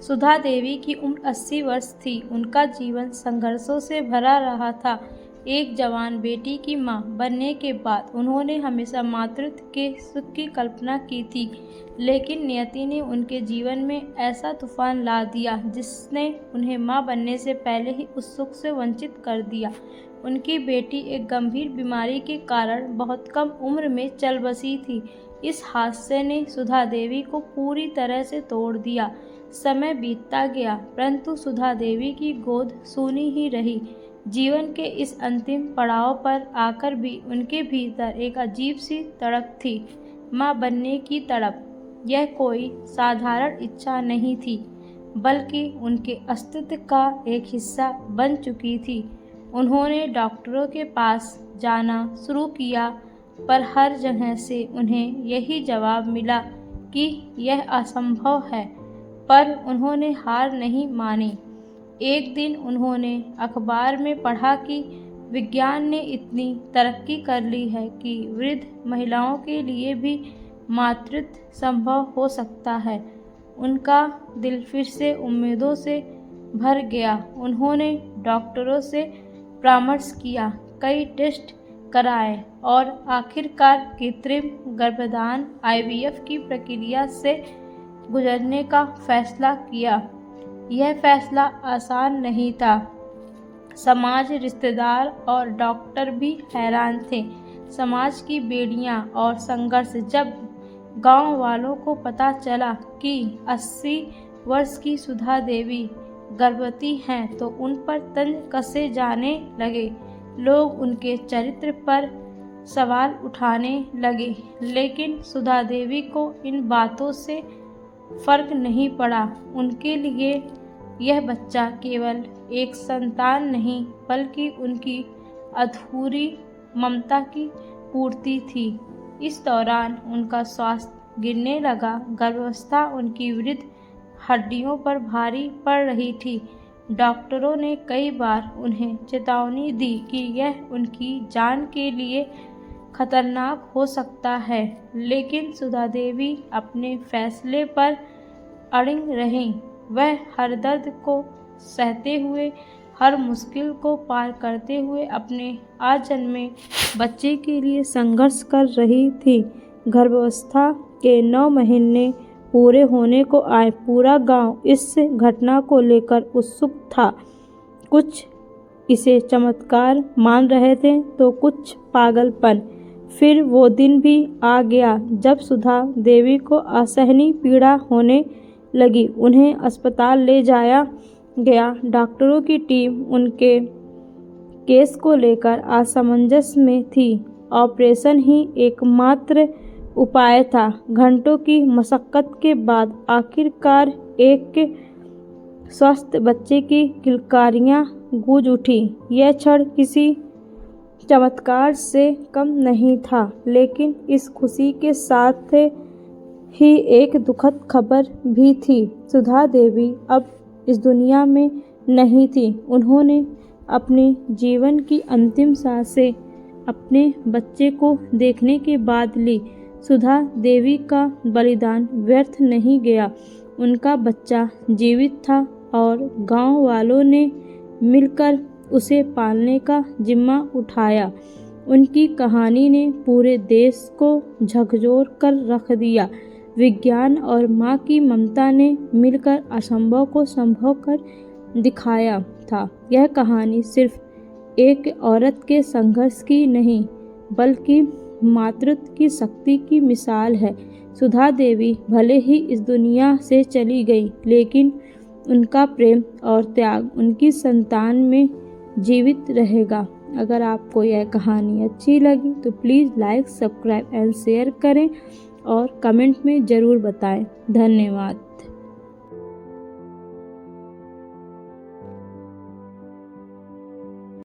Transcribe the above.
सुधा देवी की उम्र 80 वर्ष थी। उनका जीवन संघर्षों से भरा रहा था। एक जवान बेटी की मां बनने के बाद उन्होंने हमेशा मातृत्व के सुख की कल्पना की थी, लेकिन नियति ने उनके जीवन में ऐसा तूफान ला दिया जिसने उन्हें मां बनने से पहले ही उस सुख से वंचित कर दिया। उनकी बेटी एक गंभीर बीमारी के कारण बहुत कम उम्र में चल बसी थी। इस हादसे ने सुधा देवी को पूरी तरह से तोड़ दिया। समय बीतता गया, परंतु सुधा देवी की गोद सूनी ही रही। जीवन के इस अंतिम पड़ाव पर आकर भी उनके भीतर एक अजीब सी तड़प थी, मां बनने की तड़प। यह कोई साधारण इच्छा नहीं थी, बल्कि उनके अस्तित्व का एक हिस्सा बन चुकी थी। उन्होंने डॉक्टरों के पास जाना शुरू किया, पर हर जगह से उन्हें यही जवाब मिला कि यह असंभव है। पर उन्होंने हार नहीं मानी। एक दिन उन्होंने अखबार में पढ़ा कि विज्ञान ने इतनी तरक्की कर ली है कि वृद्ध महिलाओं के लिए भी मातृत्व संभव हो सकता है। उनका दिल फिर से उम्मीदों से भर गया। उन्होंने डॉक्टरों से परामर्श किया, कई टेस्ट कराए और आखिरकार कृत्रिम गर्भधान IVF की प्रक्रिया से गुजरने का फैसला किया। यह फैसला आसान नहीं था। समाज, रिश्तेदार और डॉक्टर भी हैरान थे। समाज की बेड़ियां और संघर्ष। जब गांव वालों को पता चला कि 80 वर्ष की सुधा देवी गर्भवती हैं, तो उन पर तंज कसे जाने लगे। लोग उनके चरित्र पर सवाल उठाने लगे, लेकिन सुधा देवी को इन बातों से फर्क नहीं पड़ा। उनके लिए यह बच्चा केवल एक संतान नहीं, बल्कि उनकी अधूरी ममता की पूर्ति थी। इस दौरान उनका स्वास्थ्य गिरने लगा। गर्भावस्था उनकी वृद्ध हड्डियों पर भारी पड़ रही थी। डॉक्टरों ने कई बार उन्हें चेतावनी दी कि यह उनकी जान के लिए खतरनाक हो सकता है, लेकिन सुधा देवी अपने फैसले पर अड़िग रहीं। वह हर दर्द को सहते हुए, हर मुश्किल को पार करते हुए अपने आजन्मे बच्चे के लिए संघर्ष कर रही थी। गर्भावस्था के 9 महीने पूरे होने को आए। पूरा गांव इस घटना को लेकर उत्सुक था। कुछ इसे चमत्कार मान रहे थे, तो कुछ पागलपन। फिर वो दिन भी आ गया जब सुधा देवी को असहनीय पीड़ा होने लगी। उन्हें अस्पताल ले जाया गया। डॉक्टरों की टीम उनके केस को लेकर असमंजस में थी। ऑपरेशन ही एकमात्र उपाय था। घंटों की मशक्कत के बाद आखिरकार एक स्वस्थ बच्चे की किलकारियां गूंज उठी। यह क्षण किसी चमत्कार से कम नहीं था, लेकिन इस खुशी के साथ ही एक दुखद खबर भी थी। सुधा देवी अब इस दुनिया में नहीं थी। उन्होंने अपने जीवन की अंतिम सांसें अपने बच्चे को देखने के बाद ली। सुधा देवी का बलिदान व्यर्थ नहीं गया। उनका बच्चा जीवित था और गांव वालों ने मिलकर उसे पालने का जिम्मा उठाया। उनकी कहानी ने पूरे देश को झकझोर कर रख दिया। विज्ञान और माँ की ममता ने मिलकर असंभव को संभव कर दिखाया था। यह कहानी सिर्फ एक औरत के संघर्ष की नहीं, बल्कि मातृत्व की शक्ति की मिसाल है। सुधा देवी भले ही इस दुनिया से चली गई, लेकिन उनका प्रेम और त्याग उनकी संतान में जीवित रहेगा। अगर आपको यह कहानी अच्छी लगी तो please like, subscribe and share करें और कमेंट में ज़रूर बताएं। धन्यवाद।